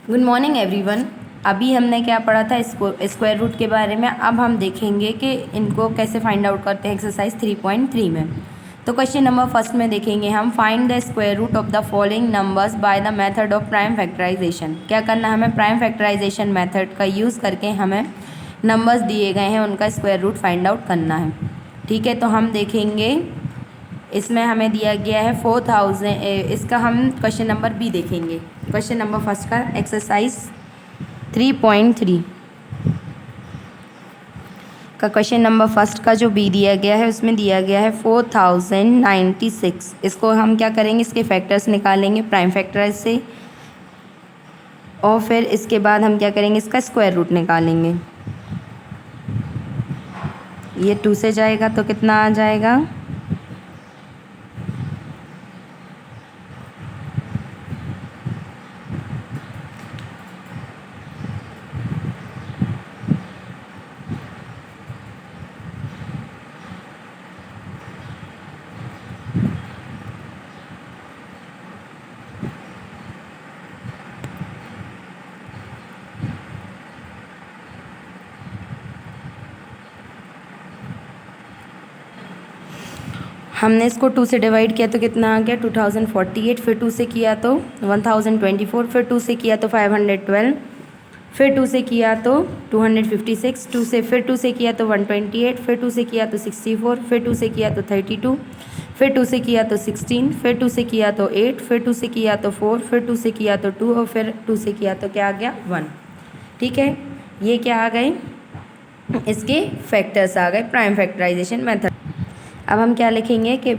Good morning everyone. अभी हमने क्या पढ़ा था स्क्वायर रूट के बारे में। अब हम देखेंगे कि इनको कैसे फाइंड आउट करते हैं एक्सरसाइज 3.3 में। तो क्वेश्चन नंबर फर्स्ट में देखेंगे हम, find the square root of the following numbers by the method of prime factorisation. क्या करना है हमें, प्राइम फैक्टराइजेशन मेथड का यूज़ करके हमें नंबर्स दिए गए हैं उनका स्क्वायर रूट फाइंड आउट करना है। ठीक है, तो हम देखेंगे इसमें हमें दिया गया है 4000। इसका हम क्वेश्चन नंबर बी देखेंगे। क्वेश्चन नंबर फर्स्ट का एक्सरसाइज 3.3 का क्वेश्चन नंबर फर्स्ट का जो बी दिया गया है उसमें दिया गया है 4096। इसको हम क्या करेंगे, इसके फैक्टर्स निकालेंगे प्राइम फैक्टराइज से, और फिर इसके बाद हम क्या करेंगे, इसका स्क्वायर रूट निकालेंगे। ये 2 से जाएगा तो कितना आ जाएगा, हमने इसको 2 से डिवाइड किया तो कितना आ गया 2048, फिर 2 से किया तो 1024, फिर 2 से किया तो 512, फिर 2 से किया तो 256, 2 से फिर 2 से किया तो 128, फिर 2 से किया तो 64, फिर 2 से किया तो 32, फिर 2 से किया तो 16, फिर 2 से किया तो 8, फिर 2 से किया तो 4, फिर 2 से किया तो 2, और फिर 2 से किया तो क्या आ गया 1। ठीक है, ये क्या आ गए, इसके फैक्टर्स आ गए प्राइम फैक्टराइजेशन मेथड। अब हम क्या लिखेंगे कि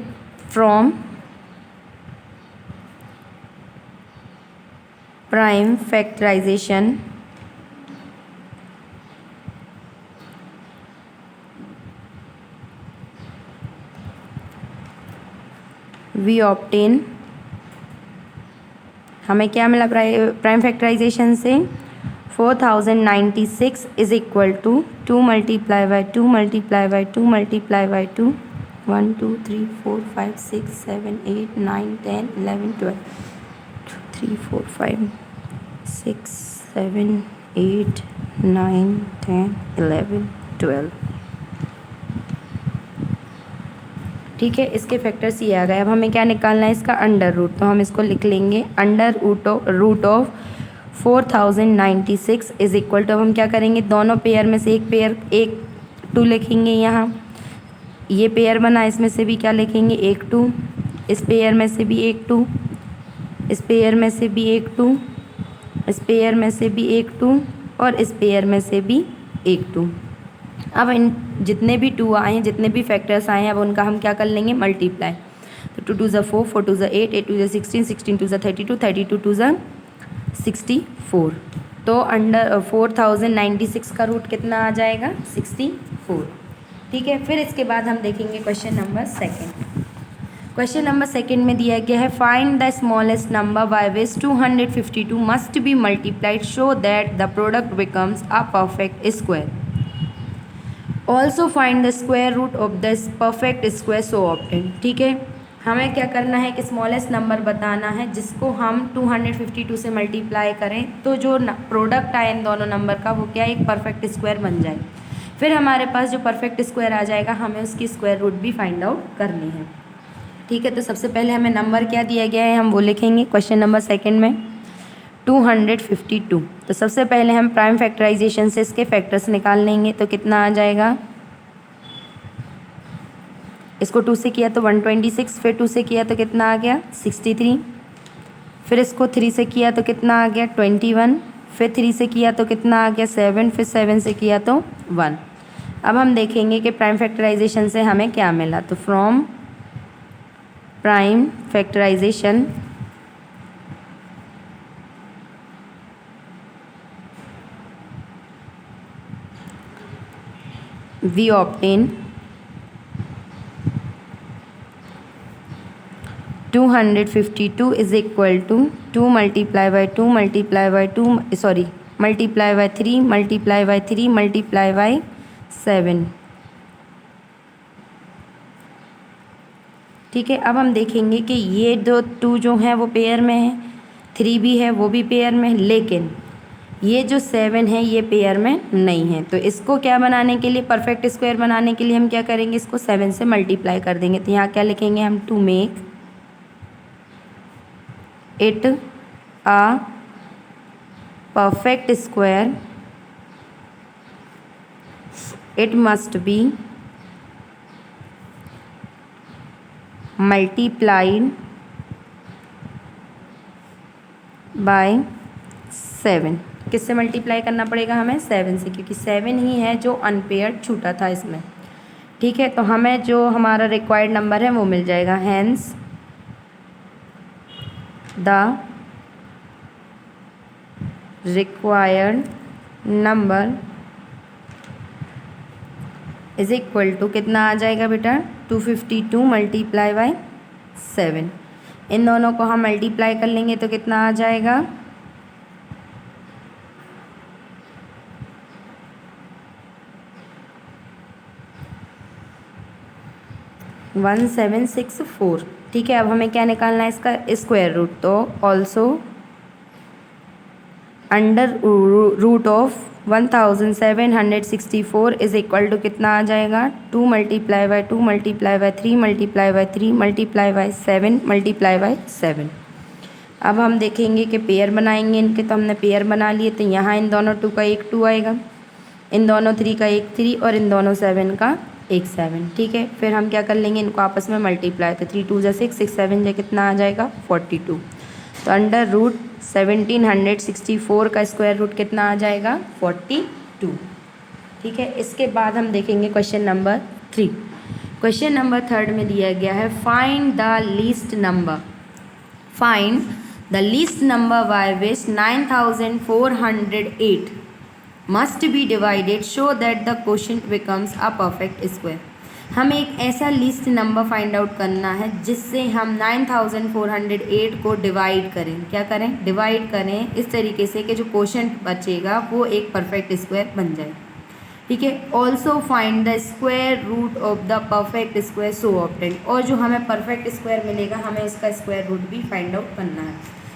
from prime factorisation we obtain, हमें क्या मिला प्राइम फैक्टराइजेशन से 4096 is equal to 2 multiply by 2 multiply by 2 multiply by 2, 1 2 3 4 5 6 7 8 9 10 11 12, 2 3 4 5 6 7 8 9 10 11 12। ठीक है, इसके फैक्टर्स ये आ गए। अब हमें क्या निकालना है, इसका अंडर रूट। तो हम इसको लिख लेंगे under root of 4096 is equal to, अब हम क्या करेंगे, दोनों पेयर में से एक 2 लिखेंगे। यहाँ ये पेयर बना, इसमें से भी क्या लिखेंगे, एक 2, इस पेयर में से भी एक 2, इस पेयर में से भी एक 2, इस पेयर में से भी एक 2, और इस पेयर में से भी एक 2। अब इन जितने भी 2 आए हैं, जितने भी फैक्टर्स आए हैं, अब उनका हम क्या कर लेंगे, मल्टीप्लाई। तो 2 2 ज़ा 4, 4 2 ज़ा 8, 8 2 ज़ा 16, 16 2 ज़ा 32, 32 2 ज़ा 64। तो अंडर 4096 का रूट कितना आ जाएगा, 64। ठीक है, फिर इसके बाद हम देखेंगे question number second. Question number second में दिया गया है, find the smallest number by which 252 must be multiplied so that the product becomes a perfect square. Also find the square root of the perfect square so obtain. ठीक है, हमें क्या करना है कि स्मॉलेस्ट नंबर बताना है जिसको हम 252 से मल्टीप्लाई करें तो जो प्रोडक्ट आए इन दोनों नंबर का वो क्या एक परफेक्ट स्क्वायर बन जाए। फिर हमारे पास जो परफेक्ट स्क्वायर आ जाएगा हमें उसकी स्क्वायर रूट भी फाइंड आउट करनी है। ठीक है, तो सबसे पहले हमें नंबर क्या दिया गया है हम वो लिखेंगे क्वेश्चन नंबर सेकेंड में 252। तो सबसे पहले हम प्राइम फैक्टराइजेशन से इसके फैक्टर्स निकाल लेंगे। तो कितना आ जाएगा, इसको 2 से किया तो 126, फिर 2 से किया तो कितना आ गया 63, फिर इसको 3 से किया तो कितना आ गया 21, फिर 3 से किया तो कितना आ गया 7, फिर 7 से किया तो 1। अब हम देखेंगे कि प्राइम फैक्टराइजेशन से हमें क्या मिला। तो from prime factorisation we obtain 252 is equal to 2 multiply by 2 multiply by 2 multiply by 3 multiply by 3 multiply by 7। ठीक है, अब हम देखेंगे कि ये दो 2 जो हैं वो पेयर में हैं, 3 भी है वो भी पेयर में, लेकिन ये जो 7 है ये पेयर में नहीं है। तो इसको क्या बनाने के लिए, परफेक्ट स्क्वायर बनाने के लिए हम क्या करेंगे, इसको 7 से मल्टीप्लाई कर देंगे। तो यहाँ क्या लिखेंगे हम, to make it a perfect square it must be multiplied by 7। किससे मल्टीप्लाई करना पड़ेगा हमें, 7 से, क्योंकि 7 ही है जो अनपेयर्ड छूटा था इसमें। ठीक है, तो हमें जो हमारा रिक्वायर्ड नंबर है वो मिल जाएगा। Hence the required number is equal to कितना आ जाएगा बेटा, 252 मल्टीप्लाई बाय 7। इन दोनों को हम मल्टीप्लाई कर लेंगे तो कितना आ जाएगा, 1764। ठीक है, अब हमें क्या निकालना है, इसका स्क्वायर रूट। तो also under root of 1764 is equal to कितना आ जाएगा, 2 multiply by 2 multiply by 3 multiply by 3 multiply by 7 multiply by 7। अब हम देखेंगे कि पेयर बनाएंगे इनके, तो हमने पेयर बना लिए। तो यहाँ इन दोनों 2 का एक 2 आएगा, इन दोनों 3 का एक 3 और इन दोनों 7 का एक 7। ठीक है, फिर हम क्या कर लेंगे, इनको आपस में मल्टीप्लाई। तो 3 2 जा 6, 6 7 जा कितना आ जाएगा, 42। तो अंडर रूट 1764 का स्क्वायर रूट कितना आ जाएगा, 42। ठीक है, इसके बाद हम देखेंगे क्वेश्चन नंबर 3। क्वेश्चन नंबर 3 में दिया गया है find the least number, find the least number by which 9408 must be divided so that the quotient becomes a perfect square। हमें एक ऐसा लीस्ट नंबर फाइंड आउट करना है जिससे हम 9408 को डिवाइड करें। क्या करें, डिवाइड करें इस तरीके से कि जो क्वोशंट बचेगा वो एक परफेक्ट स्क्वायर बन जाए। ठीक है, also find the square root of the perfect square so obtained. और जो हमें परफेक्ट स्क्वायर मिलेगा हमें उसका स्क्वायर रूट भी फाइंड आउट करना है।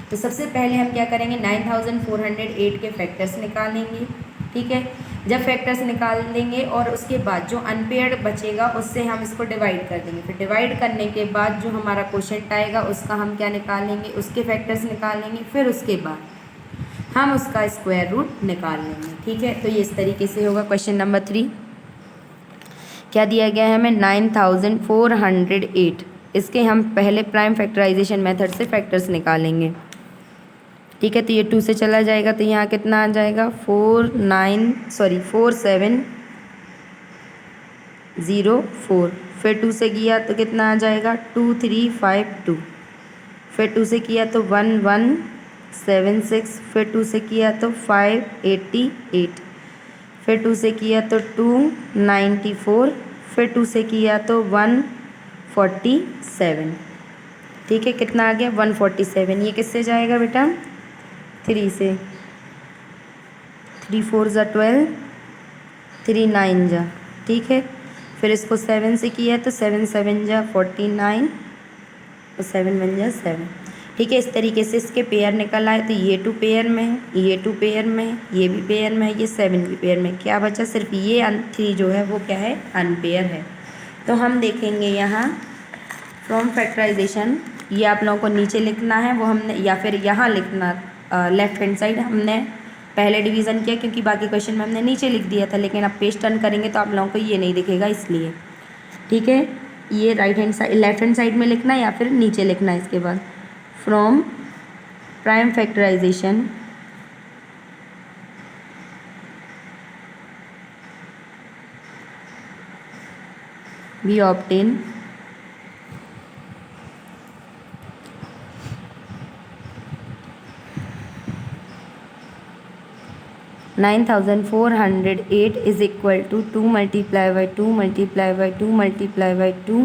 तो सबसे पहले हम क्या करेंगे, 9408 के फैक्टर्स निकालेंगे। ठीक है, जब फैक्टर्स निकाल देंगे और उसके बाद जो अनपेयर्ड बचेगा उससे हम इसको डिवाइड कर देंगे। फिर डिवाइड करने के बाद जो हमारा क्वोशंट आएगा उसका हम क्या निकालेंगे, उसके फैक्टर्स निकालेंगे। फिर उसके बाद हम उसका स्क्वायर रूट निकाल लेंगे। ठीक है, तो ये इस तरीके से होगा। क्वेश्चन नंबर 3 क्या दिया गया है हमें, 9408। इसके हम पहले प्राइम फैक्टराइजेशन मेथड से फैक्टर्स निकालेंगे। ठीक है, तो ये 2 से चला जाएगा तो यहाँ कितना आ जाएगा, 4704। फिर 2 से किया तो कितना आ जाएगा, 2352। फिर 2 से किया तो 1176। फिर 2 से किया तो 588। फिर 2 से किया तो 294। फिर 2 से किया तो 147। ठीक है, कितना आ गया, 147। ये किससे जाएगा बेटा, 3 से, 3 4 जा 12, 3 9 जा। ठीक है, फिर इसको 7 से किया तो 7 7 जा 49 और 7 1 जा 7। ठीक है, इस तरीके से इसके पेयर निकल आए। तो ये 2 पेयर में है, ये 2 पेयर में है, ये भी पेयर में है, ये 7 भी पेयर में। क्या बचा, सिर्फ ये 3 जो है वो क्या है, अनपेयर है। तो हम देखेंगे यहाँ फ्रॉम फैक्टराइजेशन, ये आप लोगों को नीचे लिखना है वो हमने, या फिर यहाँ लिखना लेफ्ट हैंड साइड हमने पहले डिवीज़न किया क्योंकि बाकी क्वेश्चन में हमने नीचे लिख दिया था, लेकिन अब पेज टर्न करेंगे तो आप लोगों को ये नहीं दिखेगा इसलिए। ठीक है, ये right hand side, left hand side में लिखना है या फिर नीचे लिखना है। इसके बाद from prime factorisation we obtain 9408 is equal to 2 multiply by 2 multiply by 2 multiply by 2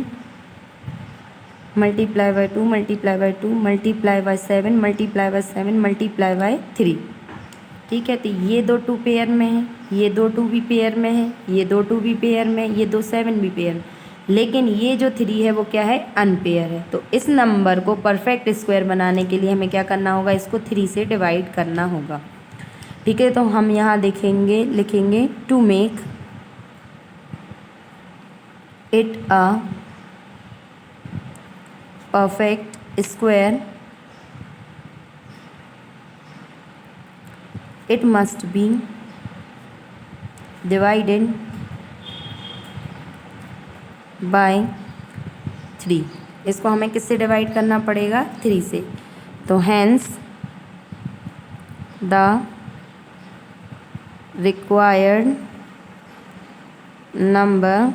multiply by 2 multiply by 2 multiply by 7 multiply by 7 multiply by 3। ठीक है, तो ये 2 2 पेयर में है, ये 2 2 भी पेयर में है, ये 2 2 भी पेयर में, ये 2 7 भी पेयर में। लेकिन ये जो 3 है वो क्या है, अनपेयर है। तो इस नंबर को परफेक्ट स्क्वायर बनाने के लिए हमें क्या करना होगा, इसको 3 से डिवाइड करना होगा। ठीक है, तो हम यहाँ देखेंगे, लिखेंगे to make it a perfect square it must be divided by 3। इसको हमें किससे डिवाइड करना पड़ेगा, 3 से। तो hence the required number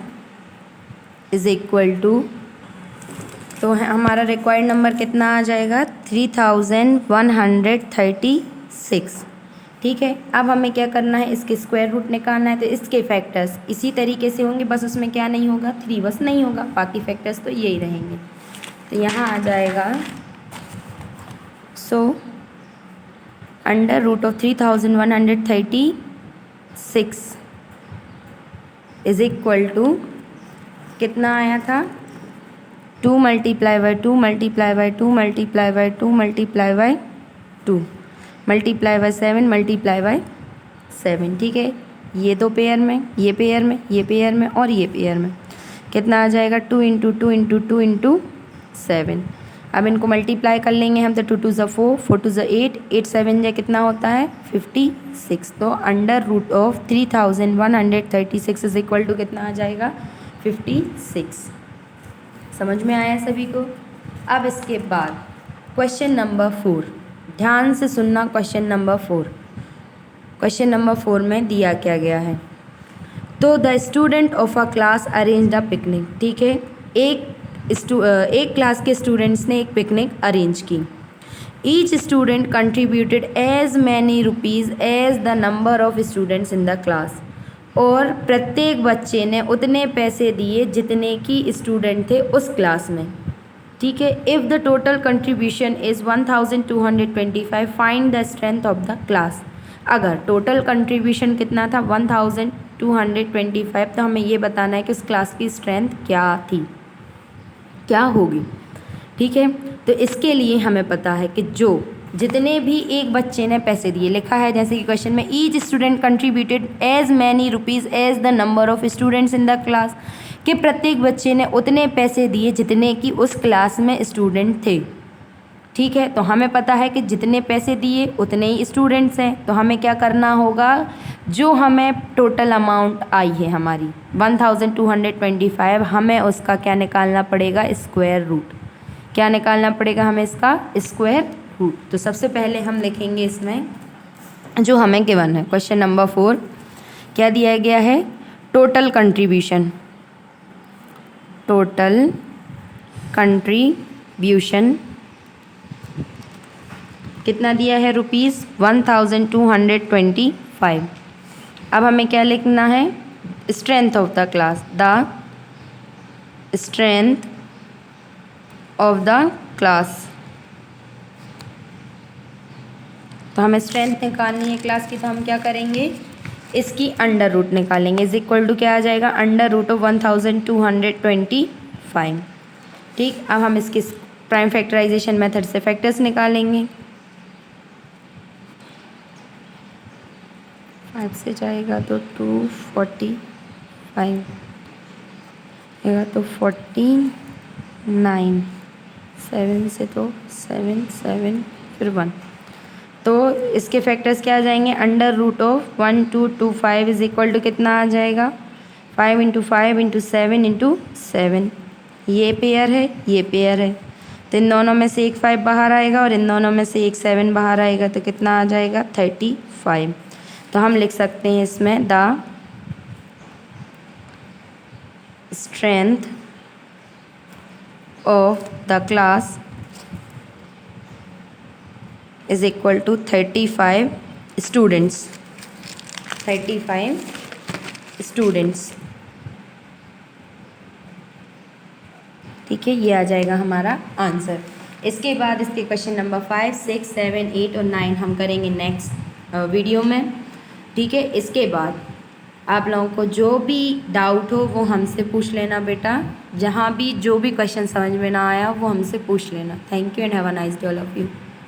is equal to, तो हमारा रिक्वायर्ड नंबर कितना आ जाएगा, 3136। ठीक है, अब हमें क्या करना है, इसके स्क्वायर रूट निकालना है। तो इसके फैक्टर्स इसी तरीके से होंगे, बस उसमें क्या नहीं होगा, 3 बस नहीं होगा, बाकी फैक्टर्स तो यही रहेंगे। तो यहाँ आ जाएगा, so under root of 3136 is equal to, कितना आया था, 2 multiply by 2 multiply by 2 multiply by 2 multiply by 2 multiply by 7 multiply by 7। ठीक है, ये दो पेयर में, ये पेयर में, ये पेयर में और ये पेयर में कितना आ जाएगा, 2 इंटू 2 इंटू 2 इंटू 7। अब इनको मल्टीप्लाई कर लेंगे हम, तो 2 2 ज़ा 4, 4 2 ज़ा 8, 8 7 जा कितना होता है, 56। तो under root of 3136 is equal to कितना आ जाएगा, 56। समझ में आया सभी को। अब इसके बाद क्वेश्चन नंबर 4, ध्यान से सुनना। क्वेश्चन नंबर 4, क्वेश्चन नंबर 4 में दिया क्या गया है, तो the student of a class arrange the picnic. ठीक है, एक क्लास के स्टूडेंट्स ने एक पिकनिक अरेंज की। Each student contributed as many rupees as the number of students in the class, और प्रत्येक बच्चे ने उतने पैसे दिए जितने की स्टूडेंट थे उस क्लास में। ठीक है, if the total contribution is 1225, find the strength of the class. अगर टोटल कंट्रीब्यूशन कितना था, 1225, तो हमें ये बताना है कि उस क्लास की स्ट्रेंथ क्या थी, क्या होगी। ठीक है, तो इसके लिए हमें पता है कि जो जितने भी एक बच्चे ने पैसे दिए, लिखा है जैसे कि क्वेश्चन में, each student contributed as many rupees as the number of students in the class, कि प्रत्येक बच्चे ने उतने पैसे दिए जितने कि उस क्लास में स्टूडेंट थे। ठीक है, तो हमें पता है कि जितने पैसे दिए उतने ही स्टूडेंट्स हैं। तो हमें क्या करना होगा, जो हमें टोटल अमाउंट आई है हमारी 1225, हमें उसका क्या निकालना पड़ेगा, स्क्वायर रूट। क्या निकालना पड़ेगा हमें, इसका स्क्वायर रूट। तो सबसे पहले हम लिखेंगे इसमें जो हमें गिवन है, क्वेश्चन नंबर 4 क्या दिया गया है, टोटल कंट्रीब्यूशन। टोटल कंट्रीब्यूशन कितना दिया है, रुपीज़ 1225। अब हमें क्या लिखना है, strength of the class, the strength of the class. तो हमें स्ट्रेंथ निकालनी है क्लास की, तो हम क्या करेंगे, इसकी अंडर रूट निकालेंगे। इज इक्वल टू क्या आ जाएगा, अंडर रूट ऑफ 1225। ठीक, अब हम इसके प्राइम फैक्टराइजेशन मेथड से फैक्टर्स निकालेंगे। 5 से जाएगा तो 245 आएगा तो 49, 7 से तो 7 7 फिर 1। तो इसके फैक्टर्स क्या आ जाएंगे, under root of 1225 is equal to कितना आ जाएगा, 5 इंटू 5 इंटू 7 इंटू 7। ये पेयर है, ये पेयर है, तो इन दोनों में से एक 5 बाहर आएगा और इन दोनों में से एक 7 बाहर आएगा, तो कितना आ जाएगा, 35। तो हम लिख सकते हैं इसमें the strength of the class is equal to 35 students. 35 students. ठीक है, ये आ जाएगा हमारा आंसर। इसके बाद इसके क्वेश्चन नंबर 5 6 7 8 और 9 हम करेंगे नेक्स्ट वीडियो में। ठीक है, इसके बाद आप लोगों को जो भी डाउट हो वो हमसे पूछ लेना बेटा, जहाँ भी जो भी क्वेश्चन समझ में ना आया वो हमसे पूछ लेना। Thank you and have a nice day all of you.